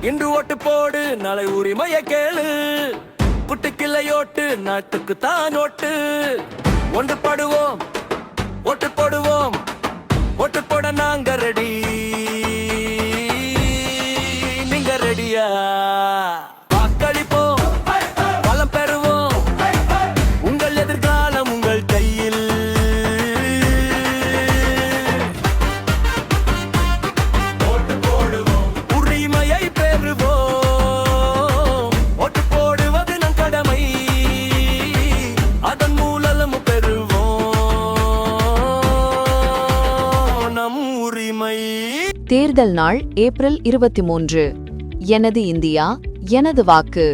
இன்று ஓட்டு போடு நாளை உரிமையை கேளு. புட்டுக்கிள்ளையோட்டு நாட்டுக்கு தான் ஓட்டு. ஒன்றுபடுவோம் ஓட்டு போடுவோம். ஓட்டு போட நாங்க ரெடி. நீங்க ரெடியா? வாக்களிப்போம் பலம் பெறுவோம். உங்கள் எதிர்காலம் உங்கள் கையில். ஓட்டு போடுவோம் உரிமையை பெறுவோம். ஓட்டு போடுவது நம் கடமை. அதன் மூலம் பெறுவோம் நம் உரிமை. தேர்தல் நாள் ஏப்ரல் 23. எனது இந்தியா எனது வாக்கு.